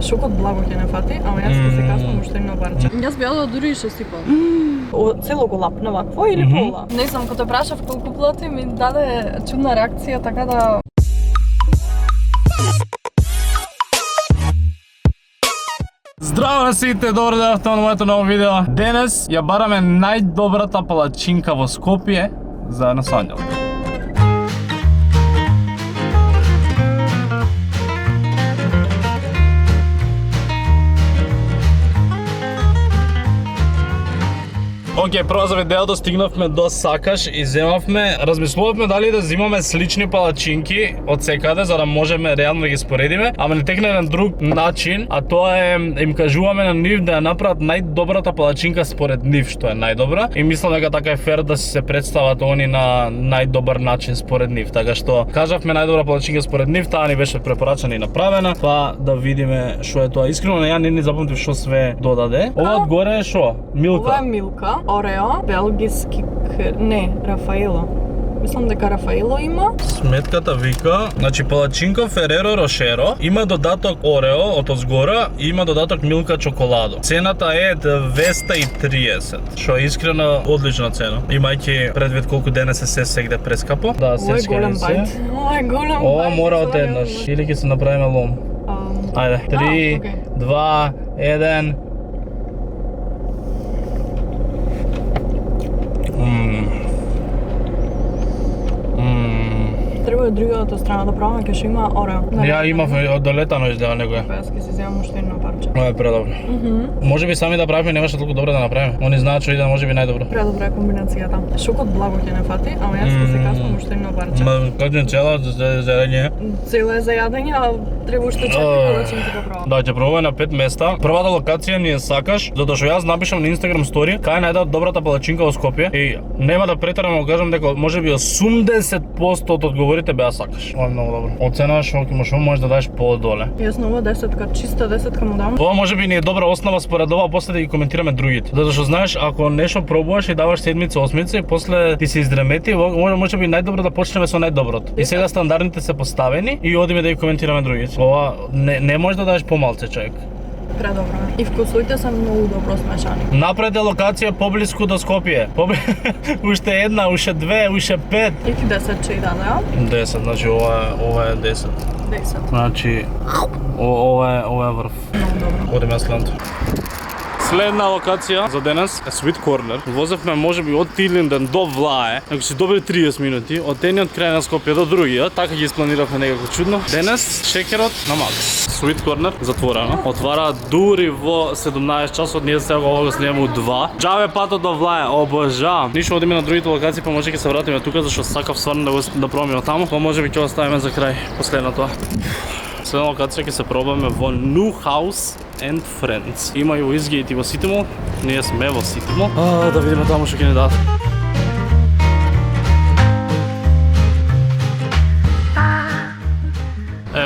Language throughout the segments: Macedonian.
Шокот благо ќе не фати, ама јас ќе се каснам уште едно парче. Јас би јадела дури и ше сипам. Цело го лапна вакво или пола? Не знам, кога те прашав колку плати ми даде чудна реакција, така да... Здраво на сите, добро дојавте на моето ново видео. Денес ја бараме најдобрата палачинка во Скопје заедно со Анѓел. Океј, прво за видеото стигнавме до Сакаш и земавме, размислувавме дали да взимаме слични палачинки од секаде за да можеме реално да ги споредиме, ама не текна еден друг начин, а тоа е им кажуваме на нив да ја направат најдобрата палачинка според нив, што е најдобра, и мислам дека така е фер да се представат они на најдобар начин според нив, така што кажавме најдобра палачинка според нив, таа ни беше препорачена и направена, па да видиме што е тоа. Искрено ја не запомнив што све додаде. Ова одгоре е шо? Милка. Ова е милка. Орео, белгиски не, Рафаело. Мислам дека Рафаело има. Сметката вика, значи палачинка Фереро Рошеро, има додаток Орео од озгора и има додаток Милка чоколадо. Цената е 230, што е искрено одлична цена. Имајќи предвид колку денес се сегде прескапо. Да, Ова е голем бајт. Ова е голем бајт. Ова мора од еднаш, или ќе се направиме лом. Ајде, 3, 2, 1... Треба од другата страна да пробаме, кај што има Орео. Ја имав долетано изгледа некоја. Па јас ќе си земам уште едно парче. Ова е предобро. Може би сами да правиме, немаше толку добро да направиме. Они знаат што иде, може би најдобро. Предобра е комбинацијата. Шокот благо ќе не фати, ама јас ќе се каснам уште едно парче. Ма кажем цела за јадење. Цело е за јадење, а треба уште 4 палачинки да пробам. Да, ќе пробаме на 5 места. Првата локација ни е Сакаш, затоа што јас напишам на Instagram стори кај е најдобрата палачинка во Скопје и нема да претерам, кажам дека можеби 80% од одговорите беа Сакаш. Ова е многу добро. Оцена што можеш да дадеш подоле. Јас на ова 10-ка, чиста 10-ка му дам. Ова можеби ни е добра основа според ова, после да ги коментираме другите. Затоа што знаеш, ако нешто пробуваш и даваш седмица, осмица и после ти се издремети, можеби најдобро да почнеме со најдоброто. И сега стандардните се поставени и одиме да ги коментираме другите. Ова не можеш да дадеш помалце, човек. Предобро. И вкусовите се многу добро смешани. Напред е локација поблиску до Скопје. Уште една, уште две, уште 5. И ти 10 ќе и даде, 10, значи ова е 10. 10. Значи ова е врв. Многу добро. Одиме следното. Следна локација за денес е Sweet Corner. Возевме можеби од Тилинден до Влае, ако си добри 30 минути, од едниот крај на Скопје до другиот, така ги испланиравме некако чудно. Денес шекерот на макс. Sweet Corner затворено. Отвара дури во 17 часот, ние сега го снимаме у 2. Џабе патот до Влае, обожавам. Ништо одиме на другите локации, па може ќе се вратиме тука зашто сакав стварно да пробаме таму, па можеби ќе оставиме за крај последното. Следна локација ќе се пробаме во New House and Friends. Има и во Изгейт и во City Mall. Ние сме во City Mall. Да видиме таму што ќе ни дадат.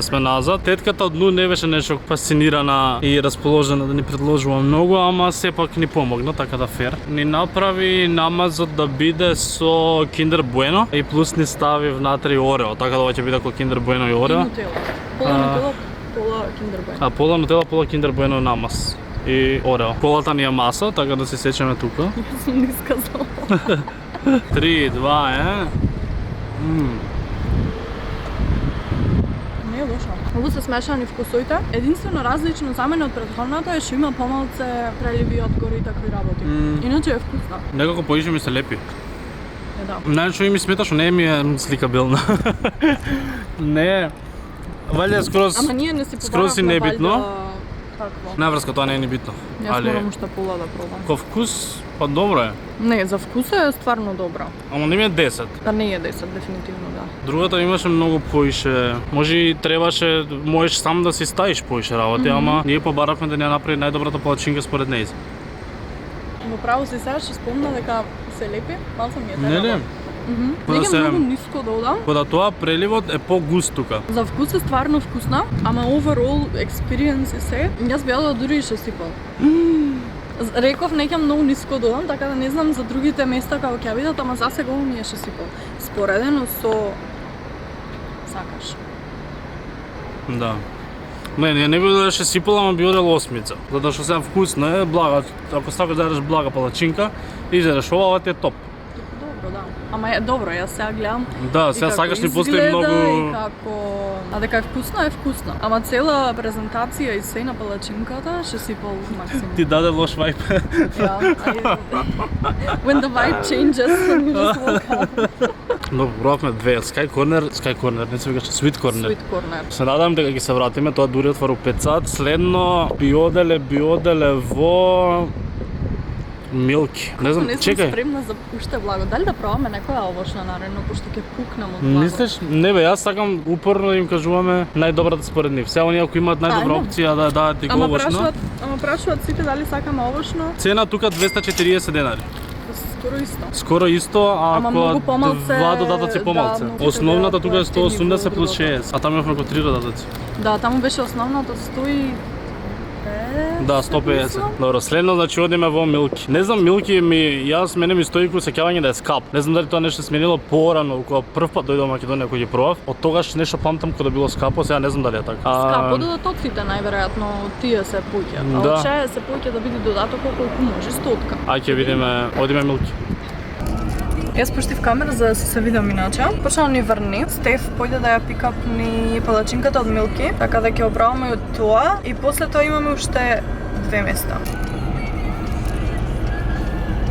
Сме назад. Тетката од ну не беше нешто фасцинирана и расположена да ни предложува многу, ама сепак ни помогна, така да фер. Ни направи намазот да биде со Kinder Bueno и плюс ни стави внатре Орео, така да ова ќе биде како Kinder Bueno и Орео. Пола нутела, пола Kinder Bueno. Пола нутела, пола Kinder Bueno намаз и Орео. Полата ни е маса, така да се сечеме тука. Јас сум не сказала. 3, 2, 1. Не е лошо. Многу се смешани вкусовите. Единствено различно за мене од претходната е што има помалце преливи одгоре и такви работи. Иначе е вкусна. Некако поише ми се лепи. Да. Најчо и ми смета што не ми е сликабилна. Не. Валја Ама ние не си скроз си небитно. Такво. Не врска, тоа не е ни битно. Јас морам уште пола да пробам. Ко вкус, па добро е. Не, за вкус е стварно добро. Ама не ми е 10. Па не е 10, дефинитивно да. Другата имаше многу поише. Може и требаше, можеш сам да си ставиш поише работи, ама ние побаравме да ни ја направи најдобрата палачинка според нејзе. Во право си сега што спомна дека се лепи, малку ми е Не. Неќе многу ниско додам. Кога тоа преливот е по-густ тука. За вкус е стварно вкусна, ама overall experience и се, јас би јадела дури и ше сипал. Реков неќе многу ниско додам, така да не знам за другите места како ќе видат, ама засега ми е ше сипал. Споредено со Сакаш. Да. Не би да ше сипала, ама би одел 8. Затоа што сега вкусно е, блага. Ако сакаш да јадеш блага палачинка, изедеш ова ти е топ. Добро, да. Ама е добро, јас сега гледам. Да, и сега како сакаш ли после изгледа, многу... И како... А дека е вкусно. Ама цела презентација и се на палачинката ше сипал максимум. Ти даде лош вајб. When the vibe changes, you just walk out. Но пробавме две, Sky Corner, не се викаше Sweet Corner. Sweet corner. Се надам дека ќе се вратиме, тоа дури отвару 5 сат. Следно би оделе во Милки. Не знам, Не сум чекај. спремна за уште благо. Дали да пробаме некоја овошна наредно, пошто ќе пукнам од благо? Мислиш? Не бе, јас сакам упорно да им кажуваме најдобрата според нив. Сега оние ако имаат најдобра Ајде. опција да дадат и го овошно. Ама прашуваат сите дали сакаме овошно? Цена тука 240 денари. Скоро исто. Скоро исто, Ама ако многу помалце, два додатоци помалце. да, многу Основната ќе тука е беа 180 плюс другото. 60, а таму имавме околу 3 додатоци. Да, таму беше основната 150. Да, 150. Добро, следно значи одиме во Милки. Не знам, Милки мене ми стои кој сеќавање да е скап. Не знам дали тоа нешто сменило порано кога прв пат дојдов во Македонија кој ги пробав. Од тогаш нешто памтам кога било скапо, сега не знам дали е така. Скапо додатоците најверојатно тие се поќа. Да. А че се поќа да биде додаток колку може стотка. Ај ќе видиме, одиме Милки. Јас пуштив камера за да се видам иначе. Почна да ни врни. Стеф појде да ја пикапни палачинката од Милки, така да ќе оправаме од тоа и после тоа имаме уште 2 места.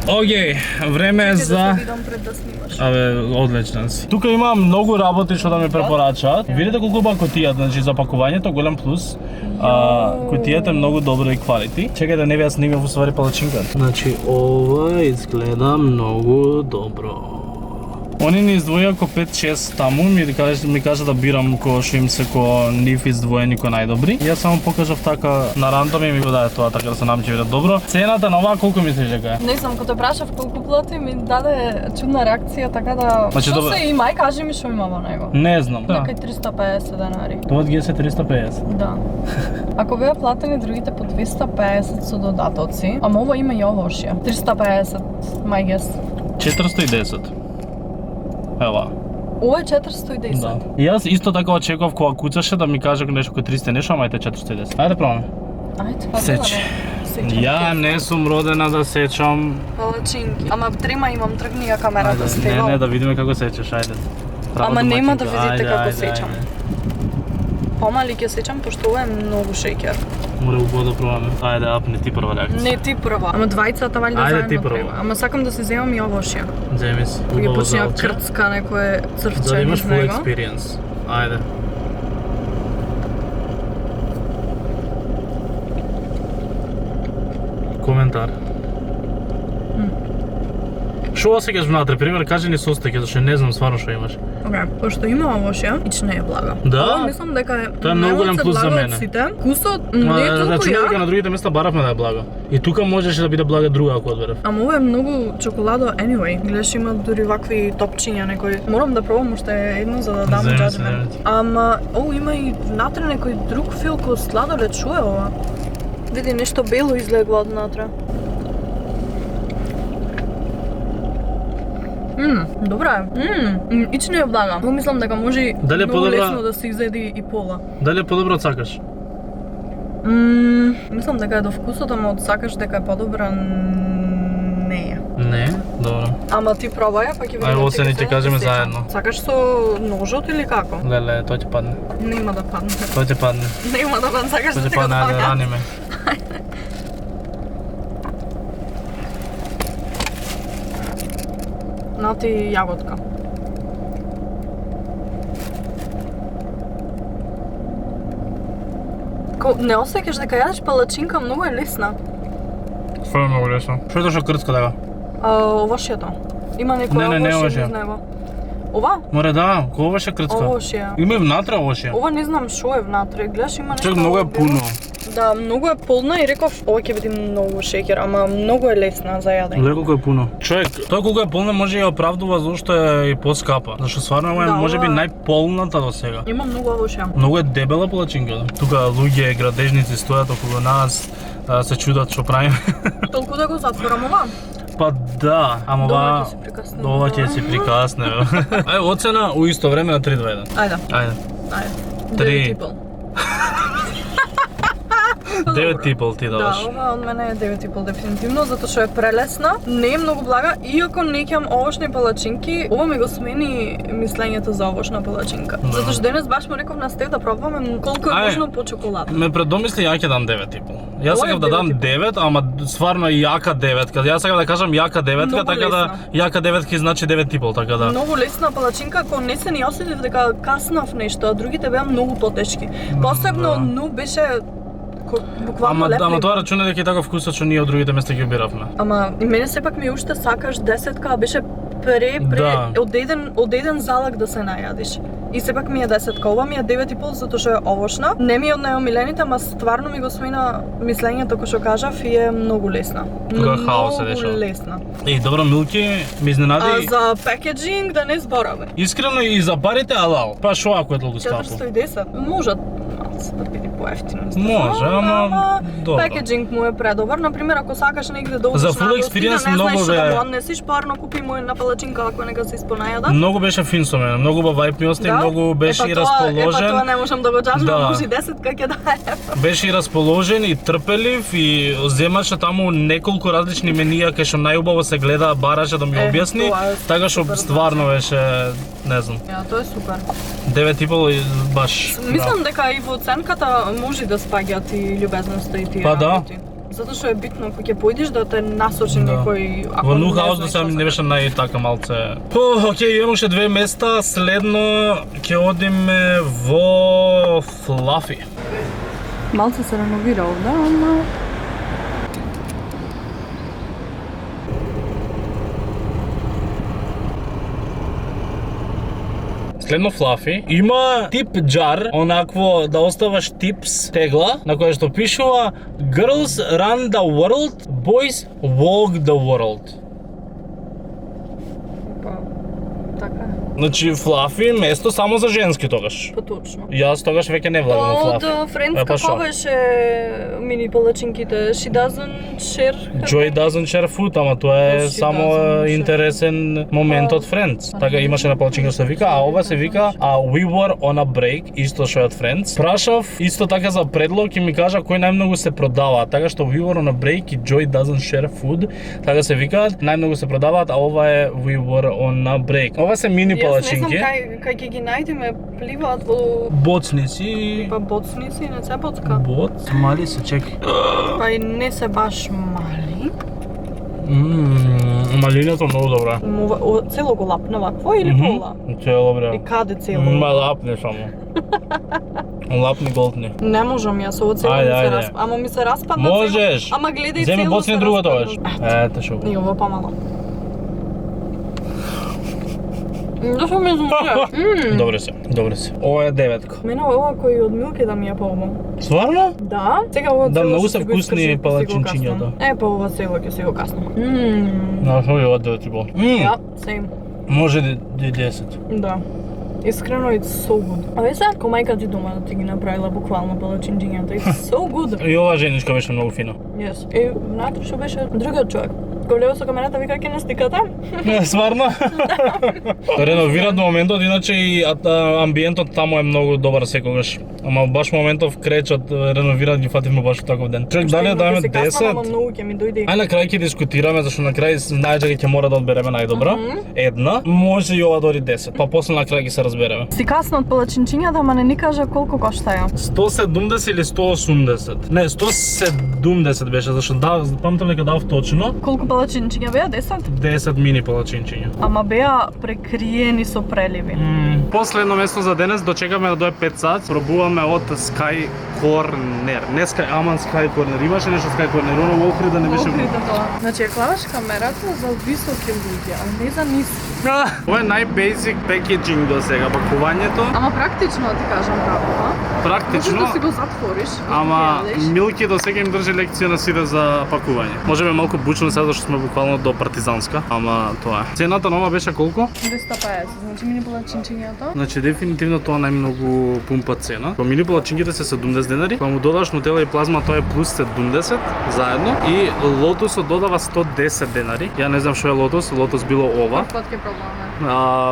Океј, време е Да се за... видам пред да снимаш. Абе, одличен си. Тука има многу работи што да ми препорачаат. Видите колку ба кутијата, значи за пакувањето голем плюс. Кутијата е многу добро и квалити. Чекај да не ви ја снимам во ствари палачинка. Значи ова изгледа многу добро. Они ни издвоија ко 5-6 таму, ми кажа да бирам кој што им се ко нив издвоени ко најдобри. Јас само покажав така на рандом и ми го даде тоа, така да се нам ќе видат добро. Цената на оваа колку мислиш дека е? Не знам, кога прашав колку плати, ми даде чудна реакција, така да... Значи, Што добро. се има, ај кажи ми што има во него. Не знам. Некај 350 денари. Тоа ги е се 350. Да. Ако беа платени другите по 250 со додатоци, ама ова има и овошје. 350, my guess. 410. Ева. Ова е 410. Да. И јас исто така очекував кога куцаше да ми каже нешто кој 300 нешто, ама ете 410. Ајде пробаме. Ајде, па Сеч. Ја не сум родена да сечам. палачинки. Ама трема имам, тргни ја камерата Ајде, стева. не, да видиме како сечеш, ајде. Право Ама нема да домаќинка. видите Ајде, како ајде, сечам. ајде. Помали ќе сечам, пошто ова е многу шеќер. Мора убаво да пробаме. Ајде, апни ти прва реакција. Не ти прва. Ама двајцата валјда Ајде, заедно ти прва. треба. Ама сакам да се земам и овошје. Земи си, Ги убаво почнеа залче. крцка некое За да црвче имаш низ full него. experience. Ајде. Коментар. Што осеќаш внатре? Пример, кажи ни состеќе, зашто не знам стварно што имаш. Океј, пошто има овошје, ич не е блага. Да? Ова мислам дека е Тоа е многу голем најлоце плюс за блага од мене. сите. Вкусот не е толку Рачунам дека јак, на другите места баравме да е блага. И тука можеше да биде блага друга ако одберев. ама ова е многу чоколадо anyway. Гледаш има дури вакви топчиња некои. Морам да пробам уште едно за да дам Земи се, judgment. земи се. Ама има и внатре некој друг фил кој сладолед, шо е ова? Види нешто бело излегува од внатре. Добра е. Ич не е блага. Го мислам дека може и Дали е многу подобра- лесно да се изеди и пола. Дали е подобро од сакаш? Мислам дека е до вкусот, ама од сакаш дека е подобра, не е. Не, добро. Ама ти пробај, па ќе видиме. Ајде, оцени, сега ќе кажеме се сеќам. заедно. Сакаш со ножот или како? Леле, тоа ќе падне. Нема да падне. Тоа ќе падне. Нема да падне, сакаш Тоа да ќе ти го падне, ајде, добавам. рани ме. На ти јаготка. Не осеќаш дека јадеш палачинка, многу е лесна. Што е многу лесно? Што е тоа што крцка така? Овошјето. Има некој Не, овошје овошје. низ него. Ова? Море да, кој беше крцка? Овошје. Има и внатре овошје. Ова не знам што е внатре. Гледаш има нешто. Чак многу е бело. пуно. Да, многу е полна и реков ова ќе биде многу шеќер, ама многу е лесна за јадење. Гледа колку е пуно. Човек, тоа колку е полна може и ја оправдува зашто е и поскапа. Зашто стварно ова е Да, можеби ова- најполната до сега. Има многу овошје. Многу е дебела палачинка. Тука луѓе, градежници стојат околу нас, се чудат што правиме. Толку да го затворам ова. Па да, ама Ова ова ќе се прикасне. ова ќе се прикасне. Ај оцена у исто време на 3-2-1. Ајде, Ајде. ајде. Три. Dirty people. 9,5 ти Да, даваш. ова од мене е 9,5 дефинитивно, затоа што е прелесна, не е многу блага, иако не ќам овошни палачинки, ова ми го смени мислењето за овошна палачинка. Да. Затоа што денес баш му реков на Стев да пробваме колку е Ај, можно по чоколада. Ме предомисли, ја ќе дам 9,5. Јас Ова е сакав да дам 9, ама стварно јака 9. Јас сакав да кажам јака 9, Многу така да јака 9 значи 9,5, така да. Многу лесна палачинка, кој не се ни осетив дека каснав нешто, а другите беа многу потешки. Посебно Да. ну беше буквално Ама леплив. тоа рачуна дека е така вкусот што ние од другите места ги убиравме. Ама и мене сепак ми уште сакаш 10-ка, а беше Да. од еден залак да се најадиш. И сепак ми е 10-ка, ова ми е 9,5 затоа што е овошна. Не ми е од најомилените, ама стварно ми го смена мислењето кој што кажав и е многу лесна. Тука хаос се дешава. Многу лесна. Еј, добро, Милки, ми изненади. А за пакеджинг да не збораме. Искрено и за парите, алал. Па шо ако е толку скапо? 410. Може малце да биде поевтино. Може, ама добро. Пакеджинг му е предобар. Например, ако сакаш негде да За одиш full на experience гостина, не многу знаеш што бе- да му однесиш, парно купи му една палачинка ако нека се испонајада. Многу беше фин со мене, многу ба вајп ми остави, многу беше и расположен. Епа тоа не можам да го Да. джаджвам, може и 10 ќе даде. Беше и расположен и трпелив и земаше таму неколку различни менија кај што најубаво се гледа, бараше да ми објасни, тоа е така што супер, стварно беше, не знам, Ја, тоа е супер. 9,5 и баш. Мислам дека и во оценката може да спаѓаат и љубезноста и тие Па да. работи. Затоа што е битно кога ќе појдеш да те насочи Да. некој ако Во не Нухаус до знаеш сега што не беше најтака малце. Океј, имам уште две места, следно ќе одиме во Флафи. Малце се реновира овде, ама Следно Флафи има тип џар, онакво да оставаш типс тегла на која што пишува Girls run the world, boys walk the world. па така е. Значи Флафи место само за женски тогаш. Поточно. Јас тогаш веќе не влагам во Тоа од Флафи. Friends Па шо? како беше мини палачинките? She doesn't share her Joy doesn't share food, ама тоа е She само doesn't share интересен момент од Friends. Така имаше на палачинка се вика, а ова се вика We were on a break, исто што е од Friends. Прашав исто така за предлог и ми кажа кој најмногу се продава, така што We were on a break и Joy doesn't share food, така се викаат, најмногу се продаваат, а ова е We were on a break. Ова се мини Јас не знам палачинки. кај ќе ги најдеме, пливаат во Боцници. па боцници, не се боцка. Боц, мали се, чекај. Па и не се баш мали. Малината многу добра. Цело го лапна вакво или пола? Цело бре. И каде цело? Ма лапни само. Лапни голтни. Не можам јас, ово цело ми Ајде, се ајде. распадна. Ама ми се распадна Можеш. цело. Ама гледај Земи цело боцни се друго распадна. тогаш. Ете шо. И ово помало. Зашо ми звучи? Добре се, добре се. Ова е 9. Мене ова кој од Милки да ми е поубаво. Стварно? Да, сега ова Да, цело многу што се си го вкусни искршив, палачинчињата. Е, па ова цело ќе си го каснам. На шо е ова 9,5? Ја, same. Може да 10. Да. Искрено, it's so good. А ве сега, ко мајка ти дома да ти ги направила буквално палачинчињата. It's so good. И ова женичка беше многу фина. Yes. И внатре што беше другиот човек. Кој лево со камерата вика ќе не стикате. Стварно? Реновираат до моментот, иначе и амбиентот таму е многу добар секогаш. Ама баш моментов кречат, реновираат ги фативме баш таков ден. Човек, дали да даме 10? Ама многу ќе ми дојде. Ај на крај ќе дискутираме, зашто на крај знаеш дека ќе мора да одбереме најдобра. Една, може и ова дори 10, па после на крај ќе се разбереме. Си касно од палачинчињата, ама не ни кажа колку коштаја. 170 или 180? Не, 170 беше, зашто да, памтам дека дав точно Колку палачинчиња беа? 10? 10 мини палачинчиња. Ама беа прекриени со преливи. Последно место за денес, дочекаме да дое 5 сат, пробуваме од Sky Corner. Не Sky, ама Sky Corner. Имаше нешто Sky Corner, оно во Охрид да не беше. Значи, ја клаваш камерата за високи луѓе, а не за ниски. Ова е нај-бasic packaging до сега, пакувањето. Ама практично ти кажам како, а? Практично, Може да си го затвориш. ама и јадеш. Милки до сега им држи лекција на сите за пакување. Можеме малку бучно сега, зашто сме буквално до партизанска, ама тоа е. Цената на ова беше колку? 250, значи мини палачинчињата. Значи дефинитивно тоа најмногу пумпа цена. По мини палачинките се 70 денари, па му додаш нутела и плазма, тоа е плюс 70 заедно и лотусот додава 110 денари. Ја не знам што е лотус, лотус било ова. Пат ќе пробуваме.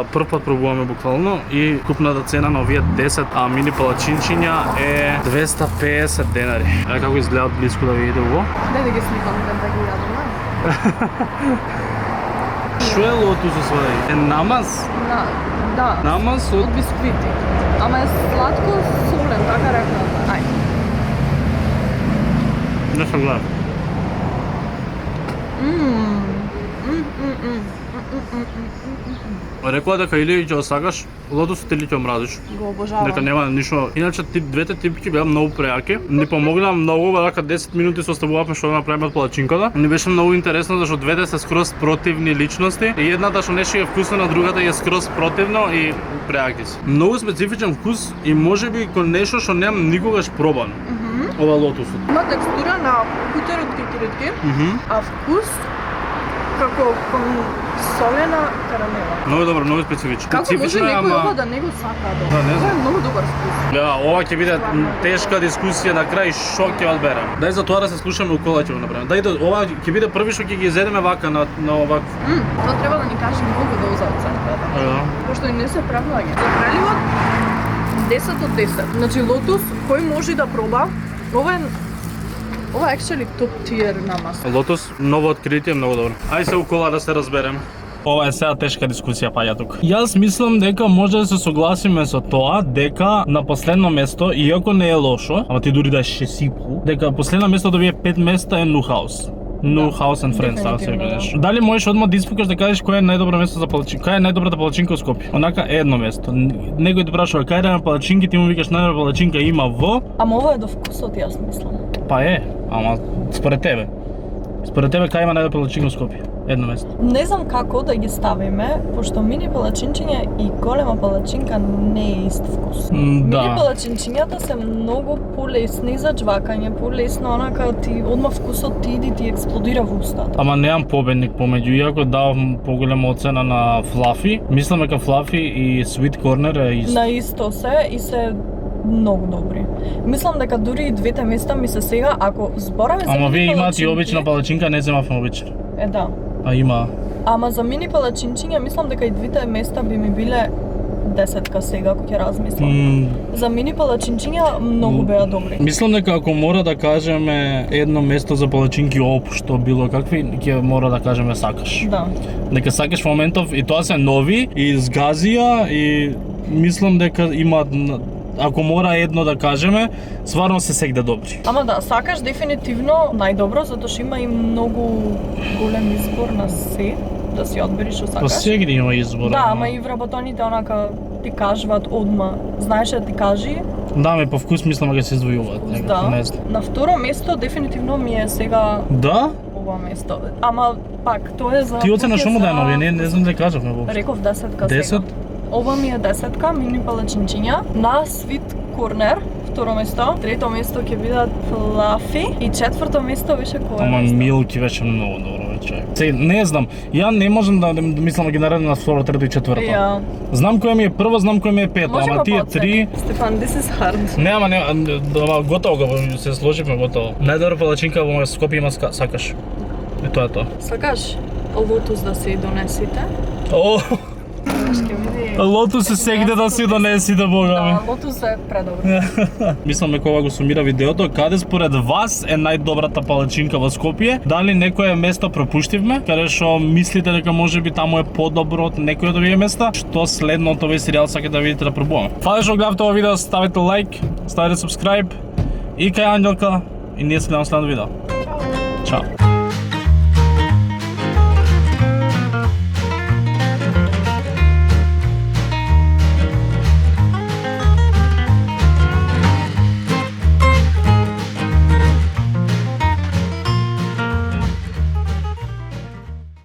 Прв пат пробуваме буквално и купната цена на овие 10 мини палачинчиња е 250 денари. Е како изгледаат близко да видите ово. Дај да ги сликам да ги јадеме. Што е лотус освај? Е намаз? Да. Намаз Од бисквити. Ама е сладко солен, така рекла. Ајде. Не се гледам. Рекла дека или ќе осакаш лотусот или ќе мразиш. Го обожавам. Дека нема ништо. Иначе двете типки беа многу прејаки. Ни помогна многу, вака 10 минути се оставувавме што да направиме од палачинката. Ни беше многу интересно зашто двете се скроз противни личности. И едната што нешто е вкусно, на другата е скроз противно и прејаки се. Многу специфичен вкус и можеби кон нешто што немам никогаш пробано. Ова лотусот. Има текстура на кутерот кикиритки, а вкус како кон солена карамела. Многу добро, многу специфично. Како може Специфично е, некој ама- ова да не го сака? Да, не Ова знам. е многу добар вкус. Ова ќе биде тешка дискусија на крај што ќе одберем. Дај за тоа да се слушаме у кола ќе го направиме. Дај ова ќе биде први што ќе ги изедеме вака на овак. Тоа треба да ни каже многу да за оценката. Да. Пошто и не се предлага. За преливот 10 од 10. Значи лотус кој може да проба? Ова е actually топ тиер намаз. Лотус, ново откритие, многу добро. Ај се у кола да се разбереме. Ова е сега тешка дискусија паѓа тук. Јас мислам дека може да се согласиме со тоа дека на последно место, иако не е лошо, ама ти дури да е шесипу, дека последно место да вие 5 места е Нухаус. House and Friends, така се Дефинитивно, кажеш. Дали можеш одма да испукаш да кажеш кој е најдобро место за палачинка? Која е најдобрата палачинка во Скопје? Онака едно место. Некој те прашува кај да на палачинки, ти му викаш најдобра палачинка има во, Ама ова е до вкусот, јас мислам. па е, ама според тебе. Според тебе кај има најдобра палачинка во Скопје? Едно место. Не знам како да ги ставиме, пошто мини палачинчиња и голема палачинка не е ист вкус. Мини Да. палачинчињата се многу полесни за джвакање, полесно онака ти одма вкусот ти иди ти експлодира во устата. Ама немам победник помеѓу, иако давам поголема оцена на Fluffy. Мислам дека Fluffy и Sweet Corner е исто. На исто се и се многу добри. Мислам дека дури и двете места ми се сега, ако збораме за Ама мини вие имате и палачинки- обична палачинка, не земавме обична. Е, да. А има. Ама за мини палачинчиња мислам дека и двете места би ми биле 10 сега, ако ќе размислам. За мини палачинчиња многу беа добри. Мислам дека ако мора да кажеме едно место за палачинки општо било какви, ќе мора да кажеме сакаш. Да. Дека сакаш во моментов и тоа се нови и згазија и мислам дека имаат ако мора едно да кажеме, стварно се сегде добри. Ама да, сакаш дефинитивно најдобро, затоа што има и многу голем избор на се, да си одбериш што Па сакаш. сегде има избор. Да, ама и вработоните онака ти кажуваат одма. Знаеш да ти кажи? Да, ме по вкус мислам дека се издвојуваат. Да. Не знам. На второ место дефинитивно ми е сега Да? ова место. Ама пак тоа е за Ти оцена што му за- дај нови? Не знам да кажавме воопшто. Реков 10 10? сега. Ова ми е 10 мини палачинчиња на Sweet Corner. Второ место, трето место ќе бидат Fluffy и четврто место беше кое Ама место? Милки беше многу добро вече. Се, не знам, ја не можам да мислам да ги наредам на второ, трето и четврто. Ја. Знам која ми е прво, знам која ми е пето, Можеме ама тие по три... оцени. Стефан, this is hard. Не, ама готово го се сложивме готово. Најдобра палачинка во Скопје има сакаш. И тоа е тоа. Сакаш лотус да се донесите? О, Ќе види. лотус се сегде да си донесите, бога ми. Да, лотус е предобро. Мислам дека ова го сумира видеото. Каде според вас е најдобрата палачинка во Скопје? Дали некое место пропуштивме, каде што мислите дека можеби таму е подобро од некој од овие места? Што следно од овој серијал сакате да видите да пробуваме? Фала што гледавте ова видео, ставете лайк, ставете subscribe и кај Ангелка и ние се гледаме следното видео. Чао.